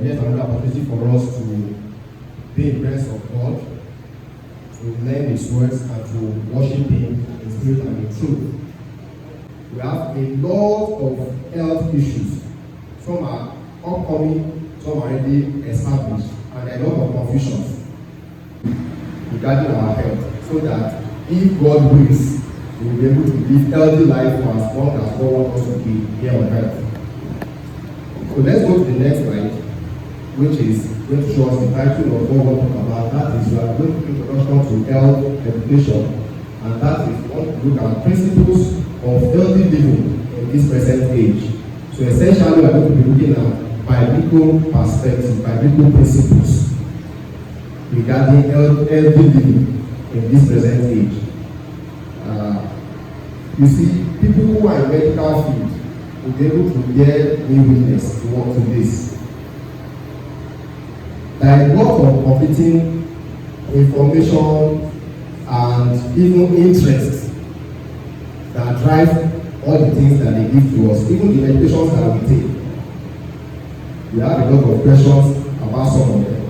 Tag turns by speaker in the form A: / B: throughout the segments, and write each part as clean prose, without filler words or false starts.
A: yet another opportunity for us to be in the presence of God, to learn His words, and to worship Him in spirit and in truth. We have a lot of health issues. Some are upcoming, some are already established, and there are a lot of confusions regarding our health, so that if God wills, we will be able to live healthy life for as long as God wants us to be here on earth. So let's go to the next slide, which is going to show us the title of what we want to talk about. That is, we are going to do introduction to health education, and that is we want to look at principles of healthy living in this present age. So essentially, we are going to be looking at biblical perspective, biblical principles regarding healthy living in this present age. You see, people who are in medical field will be able to bear me witness to work to this. There are a lot of competing information and even interest that drive all the things that they give to us, even the medications that we take. We have a lot of questions about some of them.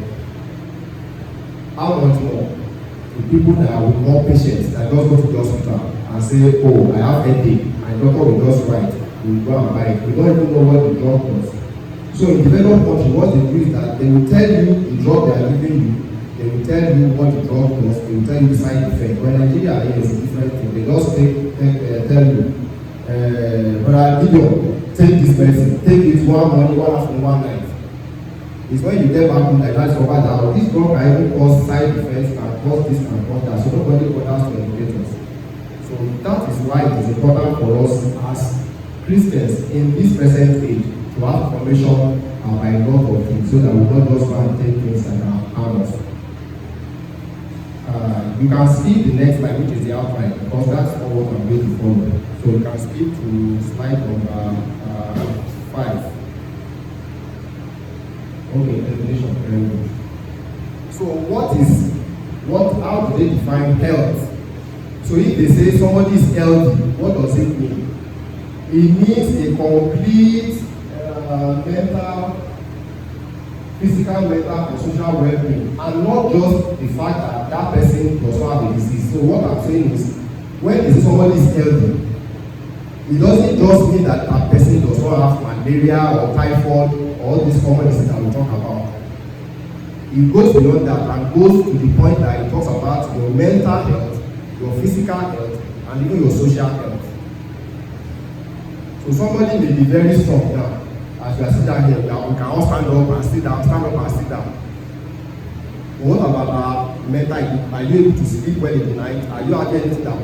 A: How much more the people that are with more patients that just go to the hospital and say, oh, I have headache, and doctor will just write, we will go and buy it. We don't even know what the drug does. So in developed countries, what they do is that they will tell you the drug they are giving you, they will tell you what the drug does, they will tell you the side effect. But in Nigeria, it is a different thing. They just tell you, Brother Gideon, take this medicine, take it one morning, one afternoon, one night. It's when you get back home that you discover that this drug can even cause side effects, can cause this, can cause that. So nobody bothers to educate us. So that is why it is important for us as Christians in this present age to have information about a lot of things, so that we don't just go and take things that are harmless. You can skip the next slide, which is the outline, because that's not what I'm going to follow. So you can skip to slide number 5. Okay, definition. Very good. So how do they define health? So if they say somebody is healthy, what does it mean? It means a complete mental, physical, mental, and social well-being, and not just the fact that that person does not have a disease. So what I'm saying is, when they say somebody is healthy, it doesn't just mean that that person does not have malaria or typhoid or all these common diseases that we talk about. It goes beyond that and goes to the point that it talks about your mental health, your physical health, and even your social health. So somebody may be very strong now. As we are sitting down here, we can all stand up and sit down, stand up and sit down. But what about our mental health? Are you able to sleep well in the night? Are you having anything that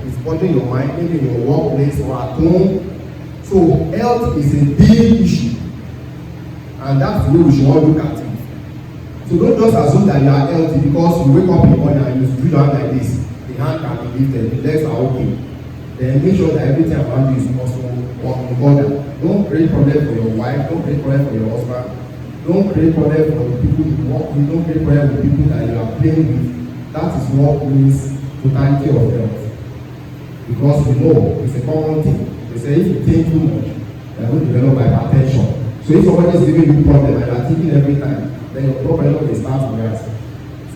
A: is bothering your mind, maybe in your workplace or at home? So health is a big issue, and that's the way we should all look at it. So don't just assume that you are healthy because you wake up in the morning and you do your hand like this. The hand can be lifted, the legs are okay. Then make sure that everything around you is also working in order. Don't create problem for your wife, don't create problem for your husband, don't create problem for the people you work with, don't create problem with people that you are playing with. That is what means totality of health. Because we know it's a common thing. They say if you think too much, you are going to develop hypertension. So if somebody is giving you problem and you are thinking every time, then your problem will start to rise.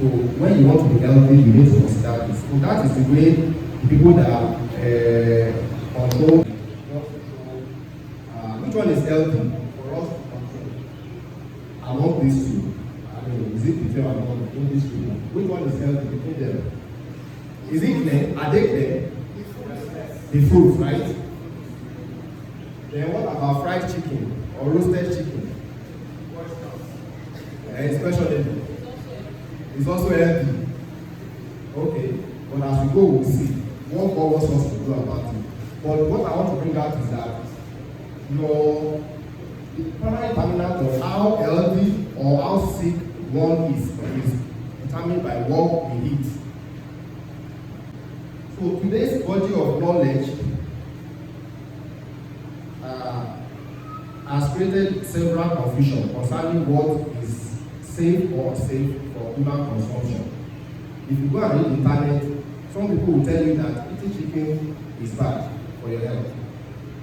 A: So when you want to be healthy, you need to consider this. So that is the way the people that control. Which one is healthy for us to control? Among these two, I mean, is it between among these people? Which one is healthy between them? Is it clear? Are they clear? The fruit, right? Then what about fried chicken or roasted chicken? Especially, it's also healthy. Okay, but as we go, we'll see what God wants us to do about it. But what I want to bring out is that the primary determinant of how healthy or how sick one is determined by what we eat. So today's body of knowledge has created several confusion concerning what is safe or unsafe for human consumption. If you go and read the internet, some people will tell you that eating chicken is bad for your health.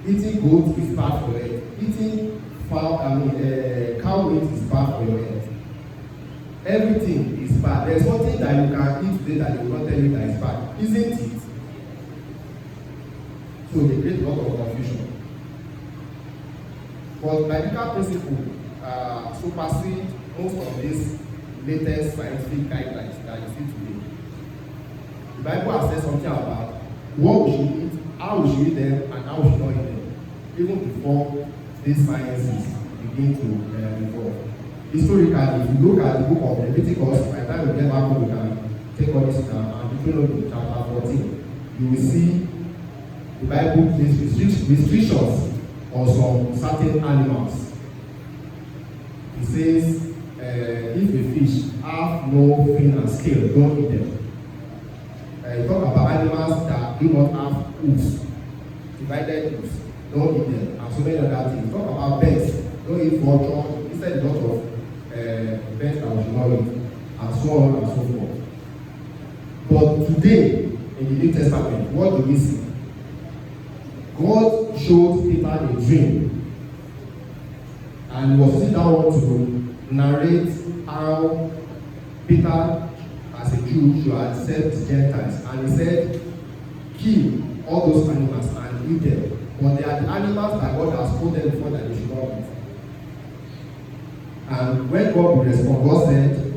A: Eating goat is bad for your health. Eating cow meat is bad for your health. Everything is bad. There's nothing that you can eat today that they will not tell you that is bad, isn't it? So they create a lot of confusion. But biblical principle supersede most of these latest scientific guidelines that you see today. The Bible has said something about what we should eat, how we should eat them, and how we should not eat them, even before these sciences begin to evolve. Historically, if you look at the book of Leviticus, by the time we get back home, we can take all this down, and Deuteronomy chapter 14, you will see the Bible gives restrictions on some certain animals. It says, if a fish have no fin and scale, don't eat them. You talk about animals that do not have hooves, divided hooves, don't eat them, and so many other things. Talk about birds, don't eat vulture, instead a lot of birds that we should not eat, and so on and so forth. But today, in the New Testament, what do we see? God showed Peter a dream, and he was sitting down to narrate how Peter, as a Jew, should accept Gentiles. And he said, kill all those animals and eat them. But they are the animals that God has told them before that they should not eat. And when God will respond, God said,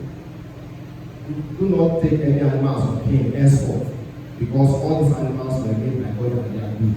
A: do not take any animals of him henceforth, because all these animals were made by God and they are good.